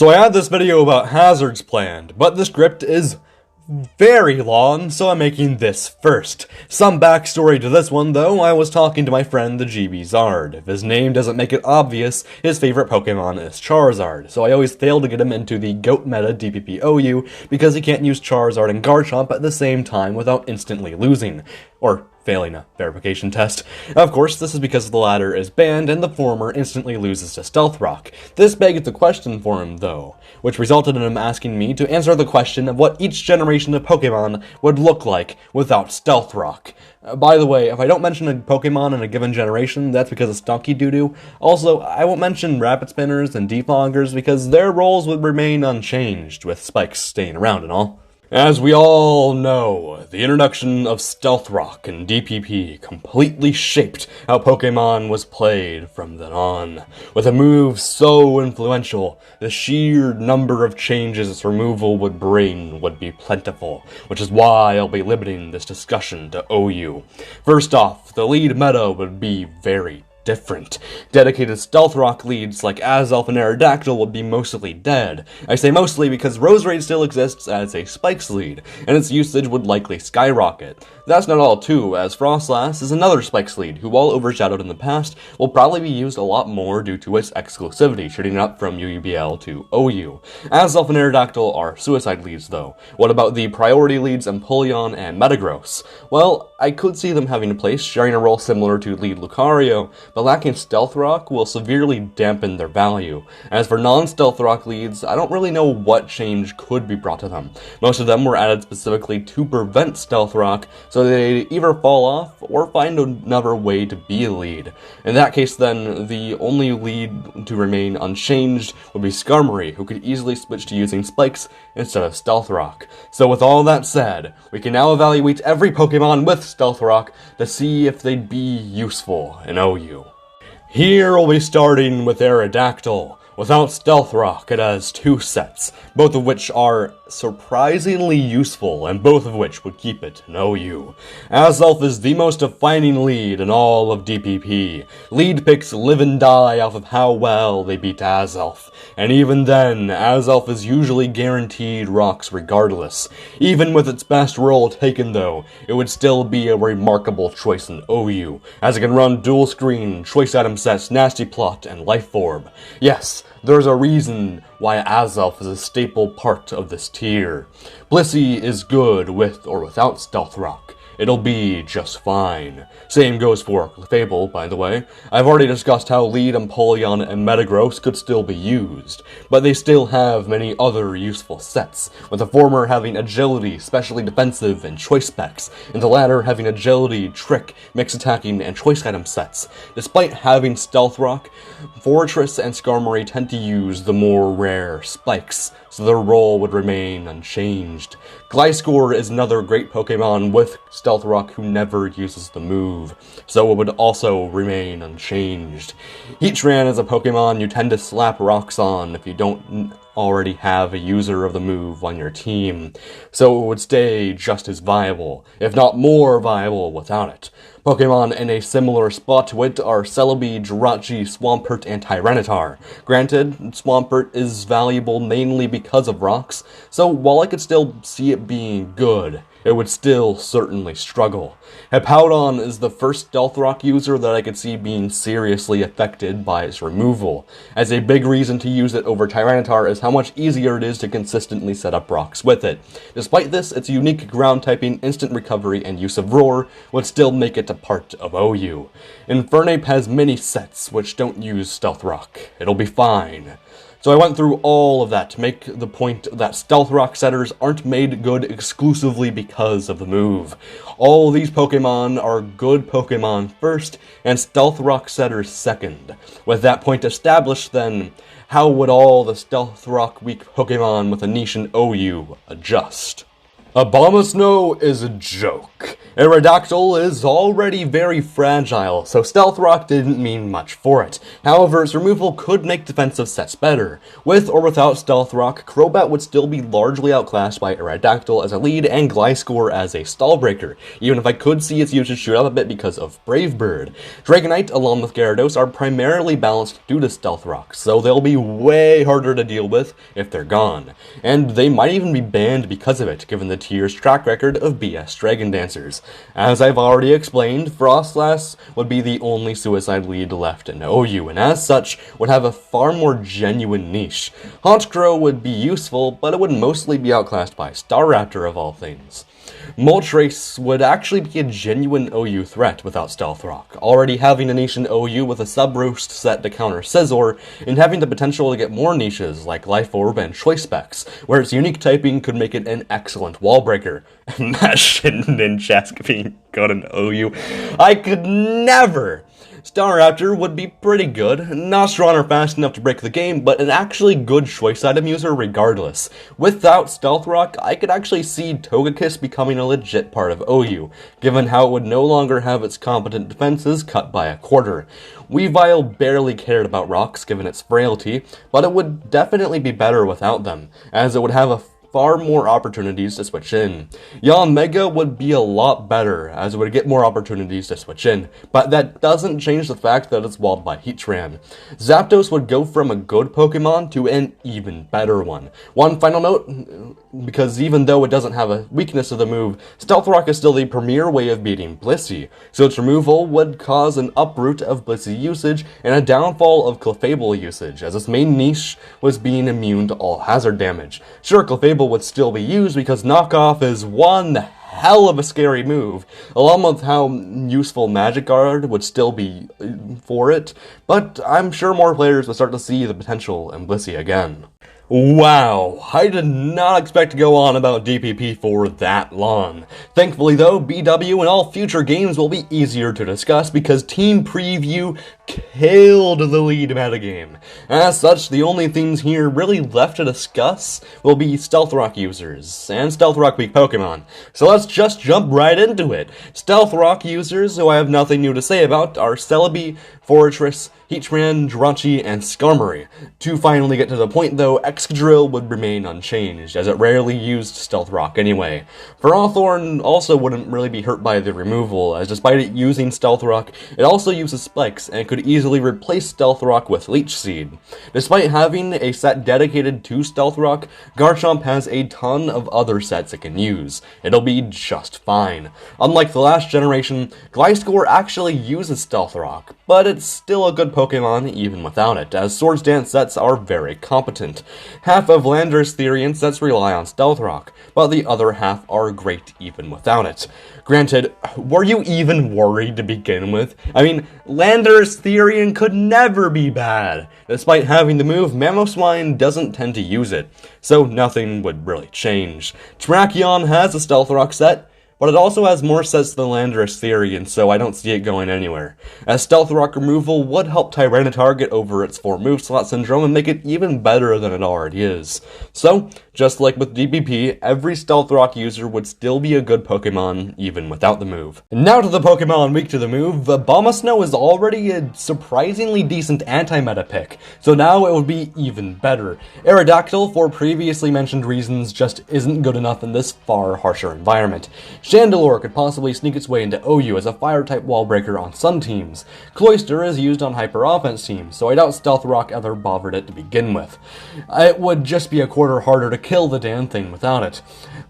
So I had this video about hazards planned, but the script is very long, so I'm making this first. Some backstory to this one, though. I was talking to my friend the Charizard. If his name doesn't make it obvious, his favorite Pokemon is Charizard, so I always fail to get him into the GOAT meta DPP OU because he can't use Charizard and Garchomp at the same time without instantly losing. Or failing a verification test. Of course, this is because the latter is banned and the former instantly loses to Stealth Rock. This begged the question for him, though, which resulted in him asking me to answer the question of what each generation of Pokemon would look like without Stealth Rock. By the way, if I don't mention a Pokemon in a given generation, that's because it's donkey doo-doo. Also, I won't mention Rapid Spinners and Defoggers because their roles would remain unchanged, with Spikes staying around and all. As we all know, the introduction of Stealth Rock and DPP completely shaped how Pokemon was played from then on. With a move so influential, the sheer number of changes its removal would bring would be plentiful, which is why I'll be limiting this discussion to OU. First off, the lead meta would be very different. Dedicated Stealth Rock leads like Azelf and Aerodactyl would be mostly dead. I say mostly because Roserade still exists as a Spikes lead, and its usage would likely skyrocket. That's not all too, as Frostlass is another Spikes lead, who while overshadowed in the past, will probably be used a lot more due to its exclusivity, shooting up from UUBL to OU. Azelf and Aerodactyl are suicide leads though. What about the priority leads Empoleon and Metagross? Well, I could see them having a place, sharing a role similar to lead Lucario, but lacking Stealth Rock will severely dampen their value. As for non-Stealth Rock leads, I don't really know what change could be brought to them. Most of them were added specifically to prevent Stealth Rock, so they'd either fall off or find another way to be a lead. In that case then, the only lead to remain unchanged would be Skarmory, who could easily switch to using Spikes instead of Stealth Rock. So with all that said, we can now evaluate every Pokemon with Stealth Rock to see if they'd be useful in OU. Here we'll be starting with Aerodactyl. Without Stealth Rock, it has two sets, both of which are surprisingly useful, and both of which would keep it in OU. Azelf is the most defining lead in all of DPP. Lead picks live and die off of how well they beat Azelf, and even then, Azelf is usually guaranteed rocks regardless. Even with its best role taken though, it would still be a remarkable choice in OU, as it can run dual screen, choice item sets, nasty plot, and life orb. Yes, there's a reason why Azelf is a staple part of this tier. Blissey is good with or without Stealth Rock. It'll be just fine. Same goes for Clefable, by the way. I've already discussed how lead Empoleon and Metagross could still be used, but they still have many other useful sets, with the former having agility, specially defensive, and choice specs, and the latter having agility, trick, mix attacking, and choice item sets. Despite having Stealth Rock, Fortress and Skarmory tend to use the more rare Spikes, so their role would remain unchanged. Gliscor is another great Pokemon with Stealth Rock who never uses the move, so it would also remain unchanged. Heatran is a Pokemon you tend to slap rocks on if you don't already have a user of the move on your team, so it would stay just as viable, if not more viable without it. Pokemon in a similar spot to it are Celebi, Jirachi, Swampert, and Tyranitar. Granted, Swampert is valuable mainly because of rocks, so while I could still see it being good, it would still certainly struggle. Hippowdon is the first Stealth Rock user that I could see being seriously affected by its removal, as a big reason to use it over Tyranitar is how much easier it is to consistently set up rocks with it. Despite this, its unique ground typing, instant recovery, and use of Roar would still make it a part of OU. Infernape has many sets which don't use Stealth Rock. It'll be fine. So I went through all of that to make the point that Stealth Rock setters aren't made good exclusively because of the move. All these Pokemon are good Pokemon first, and Stealth Rock setters second. With that point established then, how would all the Stealth Rock weak Pokemon with a niche in OU adjust? Abomasnow is a joke. Aerodactyl is already very fragile, so Stealth Rock didn't mean much for it. However, its removal could make defensive sets better. With or without Stealth Rock, Crobat would still be largely outclassed by Aerodactyl as a lead and Gliscor as a stall breaker, even if I could see its usage shoot up a bit because of Brave Bird. Dragonite, along with Gyarados, are primarily balanced due to Stealth Rock, so they'll be way harder to deal with if they're gone. And they might even be banned because of it, given the tier's track record of BS Dragon Dancers. As I've already explained, Frostlass would be the only suicide lead left in OU, and as such, would have a far more genuine niche. Honchkrow would be useful, but it would mostly be outclassed by Staraptor of all things. Moltres would actually be a genuine OU threat without Stealth Rock, already having a niche in OU with a sub-roost set to counter Scizor, and having the potential to get more niches like Life Orb and Choice Specs, where its unique typing could make it an excellent wall breaker. And that shit in Chaskapine got an OU. I could never! Staraptor would be pretty good, not strong or fast enough to break the game, but an actually good choice item user regardless. Without Stealth Rock, I could actually see Togekiss becoming a legit part of OU, given how it would no longer have its competent defenses cut by a quarter. Weavile barely cared about rocks given its frailty, but it would definitely be better without them, as it would have a far more opportunities to switch in. Yanmega would be a lot better, as it would get more opportunities to switch in, but that doesn't change the fact that it's walled by Heatran. Zapdos would go from a good Pokemon to an even better one. One final note, because even though it doesn't have a weakness of the move, Stealth Rock is still the premier way of beating Blissey, so its removal would cause an uproot of Blissey usage and a downfall of Clefable usage, as its main niche was being immune to all hazard damage. Sure, Clefable would still be used because Knockoff is one hell of a scary move, along with how useful Magic Guard would still be for it, but I'm sure more players would start to see the potential in Blissey again. Wow, I did not expect to go on about DPP for that long. Thankfully though, BW and all future games will be easier to discuss because Team Preview killed the lead metagame. As such, the only things here really left to discuss will be Stealth Rock users and Stealth Rock weak Pokemon. So let's just jump right into it. Stealth Rock users who I have nothing new to say about are Celebi, Fortress, Heatran, Jirachi, and Skarmory. To finally get to the point though, Excadrill would remain unchanged, as it rarely used Stealth Rock anyway. Ferrothorn also wouldn't really be hurt by the removal, as despite it using Stealth Rock, it also uses Spikes, and could easily replace Stealth Rock with Leech Seed. Despite having a set dedicated to Stealth Rock, Garchomp has a ton of other sets it can use. It'll be just fine. Unlike the last generation, Gliscor actually uses Stealth Rock, but it's still a good Pokemon even without it, as Swords Dance sets are very competent. Half of Landorus Therian sets rely on Stealth Rock, but the other half are great even without it. Granted, were you even worried to begin with? I mean, Landorus Therian could never be bad. Despite having the move, Mamoswine doesn't tend to use it, so nothing would really change. Terrakion has a Stealth Rock set, but it also has more sets than Landorus Therian, so I don't see it going anywhere. As Stealth Rock removal would help Tyranitar get over its 4 move slot syndrome and make it even better than it already is. So, just like with DPP, every Stealth Rock user would still be a good Pokemon, even without the move. And now to the Pokemon weak to the move, Abomasnow is already a surprisingly decent anti-meta pick, so now it would be even better. Aerodactyl, for previously mentioned reasons, just isn't good enough in this far harsher environment. Chandelure could possibly sneak its way into OU as a Fire-type wall breaker on Sun teams. Cloyster is used on Hyper-Offense teams, so I doubt Stealth Rock ever bothered it to begin with. It would just be a quarter harder to kill the damn thing without it.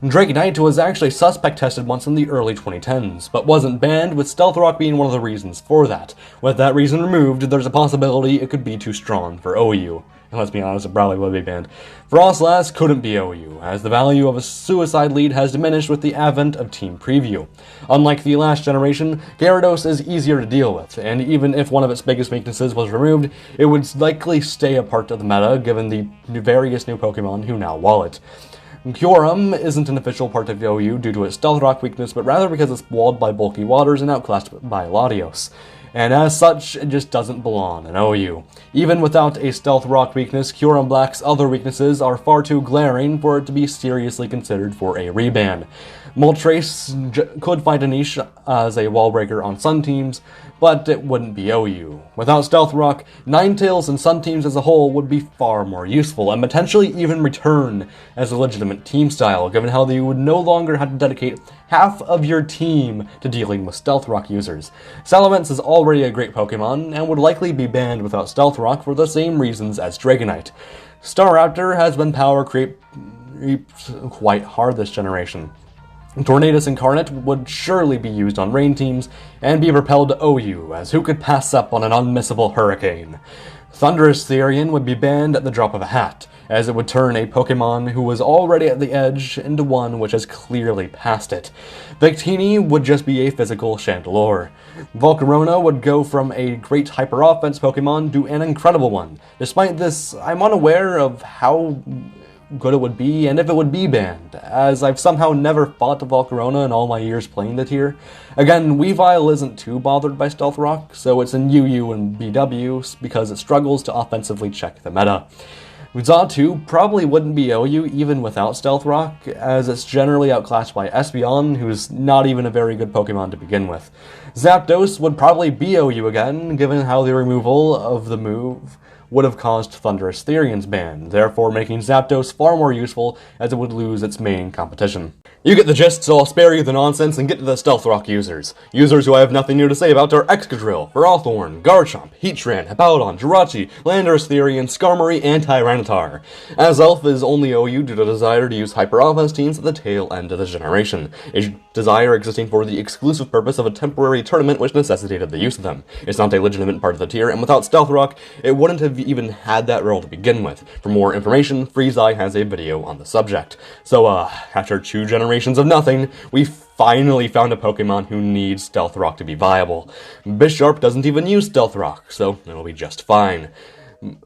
Dragonite was actually suspect tested once in the early 2010s, but wasn't banned, with Stealth Rock being one of the reasons for that. With that reason removed, there's a possibility it could be too strong for OU. And let's be honest, it probably would be banned. Frostlass couldn't be OU, as the value of a suicide lead has diminished with the advent of Team Preview. Unlike the last generation, Gyarados is easier to deal with, and even if one of its biggest weaknesses was removed, it would likely stay a part of the meta given the various new Pokemon who now wall it. Kyurem isn't an official part of OU due to its Stealth Rock weakness, but rather because it's walled by bulky waters and outclassed by Latios. and as such, it just doesn't belong in OU. Even without a Stealth Rock weakness, Kyurem Black's other weaknesses are far too glaring for it to be seriously considered for a reban. Moltres could find a niche as a wall breaker on Sun teams, but it wouldn't be OU. Without Stealth Rock, Ninetales and Sun teams as a whole would be far more useful, and potentially even return as a legitimate team style, given how you would no longer have to dedicate half of your team to dealing with Stealth Rock users. Salamence is already a great Pokemon, and would likely be banned without Stealth Rock for the same reasons as Dragonite. Staraptor has been power creeped quite hard this generation. Tornadus Incarnate would surely be used on rain teams, and be propelled to OU, as who could pass up on an unmissable Hurricane? Thunderous Therian would be banned at the drop of a hat, as it would turn a Pokemon who was already at the edge into one which has clearly passed it. Victini would just be a physical Chandelure. Volcarona would go from a great hyper-offense Pokemon to an incredible one. Despite this, I'm unaware of how good it would be, and if it would be banned, as I've somehow never fought a Volcarona in all my years playing the tier. Again, Weavile isn't too bothered by Stealth Rock, so it's in UU and BW because it struggles to offensively check the meta. Xatu probably wouldn't be OU even without Stealth Rock, as it's generally outclassed by Espeon, who's not even a very good Pokemon to begin with. Zapdos would probably be OU again, given how the removal of the move would have caused Thunderous Therian's ban, therefore making Zapdos far more useful as it would lose its main competition. You get the gist, so I'll spare you the nonsense and get to the Stealth Rock users. Users who I have nothing new to say about are Excadrill, Ferrothorn, Garchomp, Heatran, Hippowdon, Jirachi, Landorus Therian, Skarmory, and Tyranitar. Azelf is only OU due to the desire to use hyper-offense teams at the tail end of the generation, a desire existing for the exclusive purpose of a temporary tournament which necessitated the use of them. It's not a legitimate part of the tier, and without Stealth Rock, it wouldn't have even had that role to begin with. For more information, Freezeye has a video on the subject. So, after 2 generations of nothing, we finally found a Pokemon who needs Stealth Rock to be viable. Bisharp doesn't even use Stealth Rock, so it'll be just fine.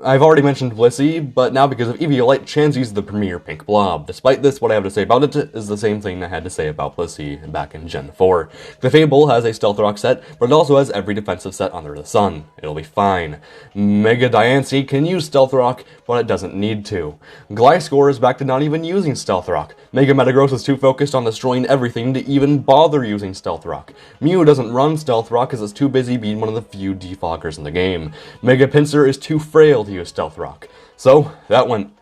I've already mentioned Blissey, but now because of Eviolite, Chansey's the premier pink blob. Despite this, what I have to say about it is the same thing I had to say about Blissey back in Gen 4. Clefable has a Stealth Rock set, but it also has every defensive set under the sun. It'll be fine. Mega Diancie can use Stealth Rock, but it doesn't need to. Gliscor is back to not even using Stealth Rock. Mega Metagross is too focused on destroying everything to even bother using Stealth Rock. Mew doesn't run Stealth Rock as it's too busy being one of the few defoggers in the game. Mega Pinsir is too frail to use Stealth Rock. So, that went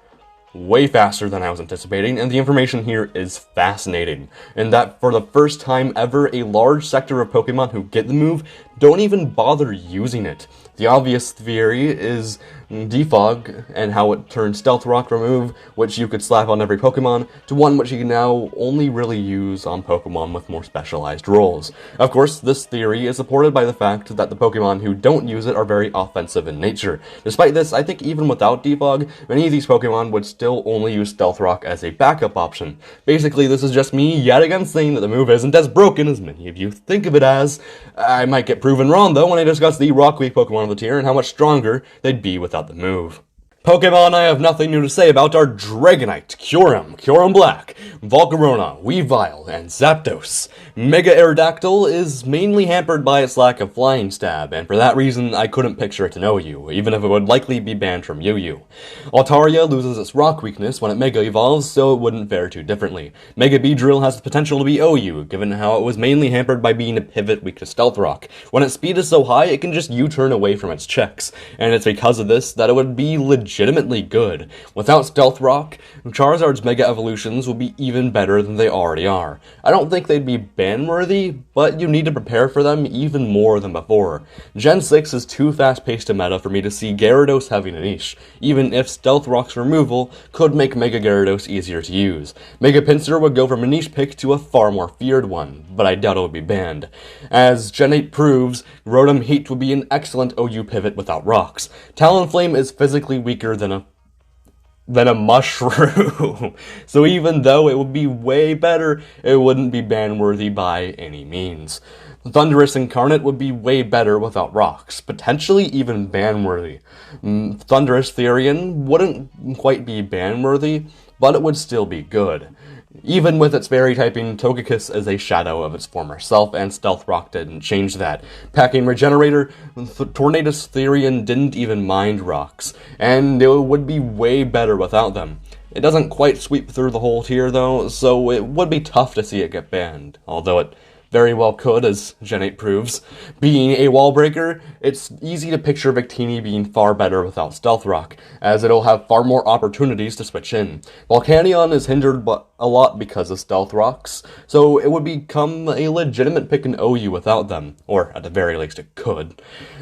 way faster than I was anticipating, and the information here is fascinating, in that for the first time ever, a large sector of Pokemon who get the move don't even bother using it. The obvious theory is defog, and how it turns Stealth Rock remove, which you could slap on every Pokemon, to one which you can now only really use on Pokemon with more specialized roles. Of course, this theory is supported by the fact that the Pokemon who don't use it are very offensive in nature. Despite this, I think even without defog, many of these Pokemon would still only use Stealth Rock as a backup option. Basically, this is just me yet again saying that the move isn't as broken as many of you think of it as. I might get proven wrong though when I discuss the Rock Weak Pokemon of the tier and how much stronger they'd be without the move. Pokemon I have nothing new to say about are Dragonite, Kyurem, Kyurem Black, Volcarona, Weavile, and Zapdos. Mega Aerodactyl is mainly hampered by its lack of Flying Stab, and for that reason I couldn't picture it to know you, even if it would likely be banned from UU. Altaria loses its Rock weakness when it Mega Evolves, so it wouldn't fare too differently. Mega Beedrill has the potential to be OU, given how it was mainly hampered by being a pivot weak to Stealth Rock. When its speed is so high, it can just U-turn away from its checks, and it's because of this that it would be legitimately good. Without Stealth Rock, Charizard's Mega Evolutions will be even better than they already are. I don't think they'd be ban-worthy, but you need to prepare for them even more than before. Gen 6 is too fast-paced a meta for me to see Gyarados having a niche, even if Stealth Rock's removal could make Mega Gyarados easier to use. Mega Pinsir would go from a niche pick to a far more feared one, but I doubt it would be banned. As Gen 8 proves, Rotom Heat would be an excellent OU pivot without rocks. Talonflame is physically weaker than a mushroom. So even though it would be way better, it wouldn't be ban-worthy by any means. Thunderous Incarnate would be way better without rocks, potentially even ban-worthy. Thunderous Therian wouldn't quite be ban-worthy, but it would still be good. Even with its fairy typing, Togekiss is a shadow of its former self, and Stealth Rock didn't change that. Packing Regenerator, Tornadus Therian didn't even mind rocks, and it would be way better without them. It doesn't quite sweep through the whole tier though, so it would be tough to see it get banned, although it very well could, as Gen 8 proves. Being a wall breaker, it's easy to picture Victini being far better without Stealth Rock, as it'll have far more opportunities to switch in. Volcanion is hindered a lot because of Stealth Rocks, so it would become a legitimate pick in OU without them, or at the very least it could.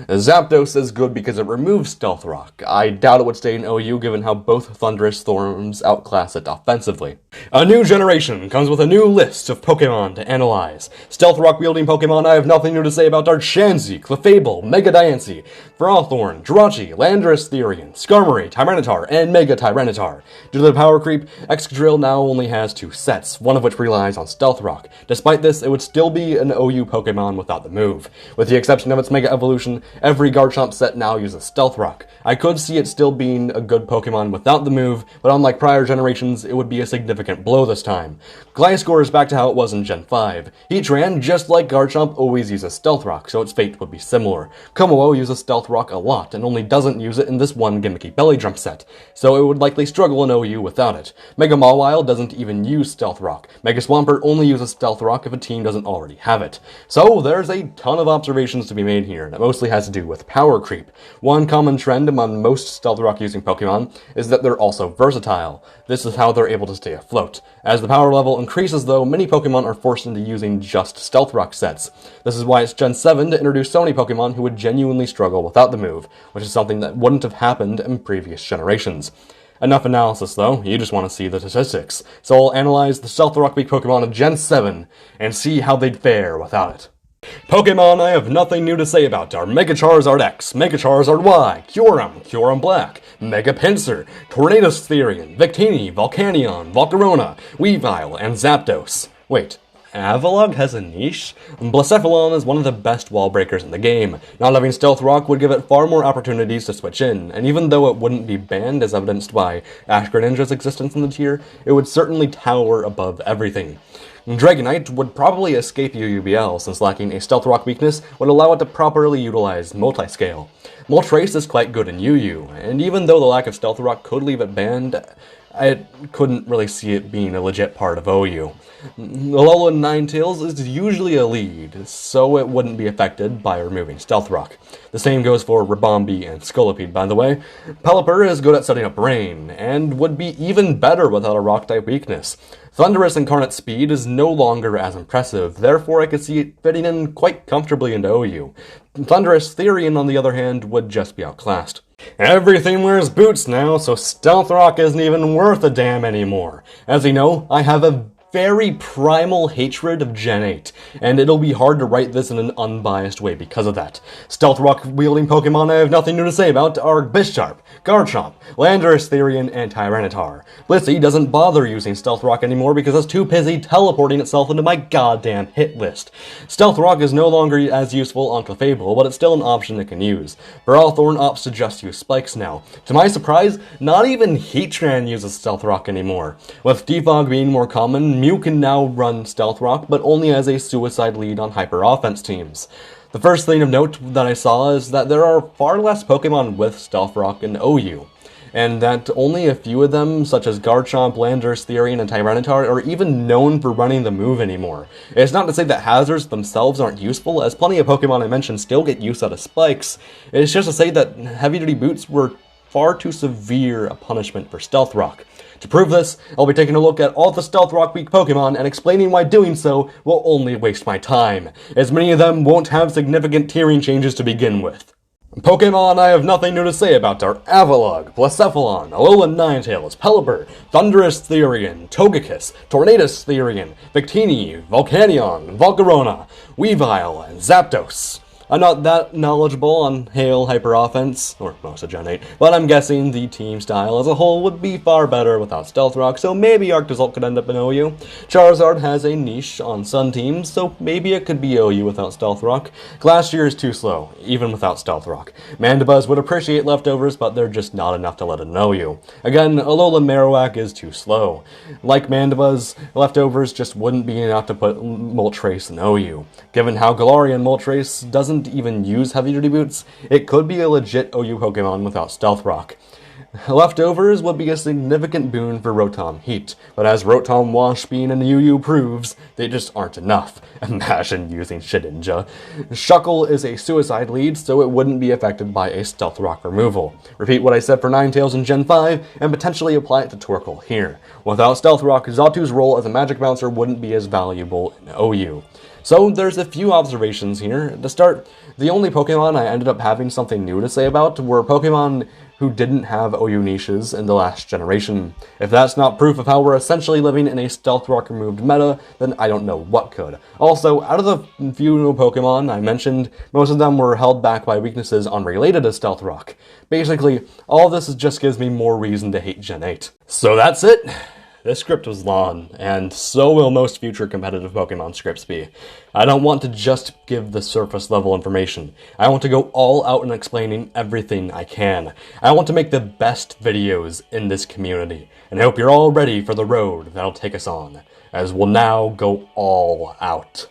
Zapdos is good because it removes Stealth Rock. I doubt it would stay in OU given how both Thunderous Thorns outclass it offensively. A new generation comes with a new list of Pokémon to analyze. Stealth Rock wielding Pokemon I have nothing new to say about are Chansey, Clefable, Mega Diancie, Ferrothorn, Jirachi, Landorus Therian, Skarmory, Tyranitar, and Mega Tyranitar. Due to the power creep, Excadrill now only has 2 sets, one of which relies on Stealth Rock. Despite this, it would still be an OU Pokemon without the move. With the exception of its Mega Evolution, every Garchomp set now uses Stealth Rock. I could see it still being a good Pokemon without the move, but unlike prior generations, it would be a significant blow this time. Gliscor is back to how it was in Gen 5. Heatran, just like Garchomp, always uses Stealth Rock, so its fate would be similar. Kommo-o uses Stealth Rock a lot, and only doesn't use it in this one gimmicky Belly Drum set, so it would likely struggle in OU without it. Mega Mawile doesn't even use Stealth Rock. Mega Swampert only uses Stealth Rock if a team doesn't already have it. So there's a ton of observations to be made here, and it mostly has to do with power creep. One common trend among most Stealth Rock using Pokemon is that they're also versatile. This is how they're able to stay afloat. As the power level increases though, many Pokemon are forced into using just Stealth Rock sets. This is why it's Gen 7 to introduce so many Pokemon who would genuinely struggle without the move, which is something that wouldn't have happened in previous generations. Enough analysis though, you just want to see the statistics, so I'll analyze the Stealth Rock weak Pokemon of Gen 7 and see how they'd fare without it. Pokemon I have nothing new to say about are Mega Charizard X, Mega Charizard Y, Kyurem, Kyurem Black, Mega Pinsir, Tornadus Therian, Victini, Volcanion, Volcarona, Weavile, and Zapdos. Wait, Avalugg has a niche? Blacephalon is one of the best wall breakers in the game. Not having Stealth Rock would give it far more opportunities to switch in, and even though it wouldn't be banned as evidenced by Ash Greninja's existence in the tier, it would certainly tower above everything. Dragonite would probably escape UUBL, since lacking a Stealth Rock weakness would allow it to properly utilize Multiscale. Moltres is quite good in UU, and even though the lack of Stealth Rock could leave it banned, I couldn't really see it being a legit part of OU. Alolan Ninetales is usually a lead, so it wouldn't be affected by removing Stealth Rock. The same goes for Ribombee and Scolipede, by the way. Pelipper is good at setting up rain, and would be even better without a Rock-type weakness. Thundurus Incarnate Speed is no longer as impressive, therefore I could see it fitting in quite comfortably into OU. Thundurus Therian, on the other hand, would just be outclassed. Everything wears boots now, so Stealth Rock isn't even worth a damn anymore. As you know, I have a very primal hatred of Gen 8, and it'll be hard to write this in an unbiased way because of that. Stealth Rock wielding Pokemon I have nothing new to say about are Bisharp, Garchomp, Landorus Therian, and Tyranitar. Blissey doesn't bother using Stealth Rock anymore because it's too busy teleporting itself into my goddamn hit list. Stealth Rock is no longer as useful on Clefable, but it's still an option it can use. Ferrothorn opts to just use Spikes now. To my surprise, not even Heatran uses Stealth Rock anymore. With Defog being more common, Mew can now run Stealth Rock, but only as a suicide lead on hyper offense teams. The first thing of note that I saw is that there are far less Pokemon with Stealth Rock in OU, and that only a few of them, such as Garchomp, Landorus Therian, and Tyranitar, are even known for running the move anymore. It's not to say that hazards themselves aren't useful, as plenty of Pokemon I mentioned still get use out of Spikes. It's just to say that heavy-duty boots were far too severe a punishment for Stealth Rock. To prove this, I'll be taking a look at all the Stealth Rock weak Pokemon and explaining why doing so will only waste my time, as many of them won't have significant tiering changes to begin with. Pokemon I have nothing new to say about are Avalugg, Blacephalon, Alolan Ninetales, Pelipper, Thundurus Therian, Togekiss, Tornadus Therian, Victini, Volcanion, Volcarona, Weavile, and Zapdos. I'm not that knowledgeable on Hail Hyper Offense, or most of Gen 8, but I'm guessing the team style as a whole would be far better without Stealth Rock, so maybe Arctozolt could end up in OU. Charizard has a niche on Sun teams, so maybe it could be OU without Stealth Rock. Glacier is too slow, even without Stealth Rock. Mandibuzz would appreciate leftovers, but they're just not enough to let it know you. Again, Alolan Marowak is too slow. Like Mandibuzz, leftovers just wouldn't be enough to put Moltres in OU. Given how Galarian Moltres doesn't even use heavy duty boots, it could be a legit OU Pokemon without Stealth Rock. Leftovers would be a significant boon for Rotom Heat, but as Rotom Wash Bean and UU proves, they just aren't enough. Imagine using Shedinja. Shuckle is a suicide lead, so it wouldn't be affected by a Stealth Rock removal. Repeat what I said for Ninetales in Gen 5, and potentially apply it to Torkoal here. Without Stealth Rock, Xatu's role as a Magic Bouncer wouldn't be as valuable in OU. So there's a few observations here. To start, the only Pokemon I ended up having something new to say about were Pokemon who didn't have OU niches in the last generation. If that's not proof of how we're essentially living in a Stealth Rock removed meta, then I don't know what could. Also, out of the few new Pokemon I mentioned, most of them were held back by weaknesses unrelated to Stealth Rock. Basically, all this just gives me more reason to hate Gen 8. So that's it. This script was long, and so will most future competitive Pokemon scripts be. I don't want to just give the surface level information. I want to go all out in explaining everything I can. I want to make the best videos in this community, and I hope you're all ready for the road that'll take us on, as we'll now go all out.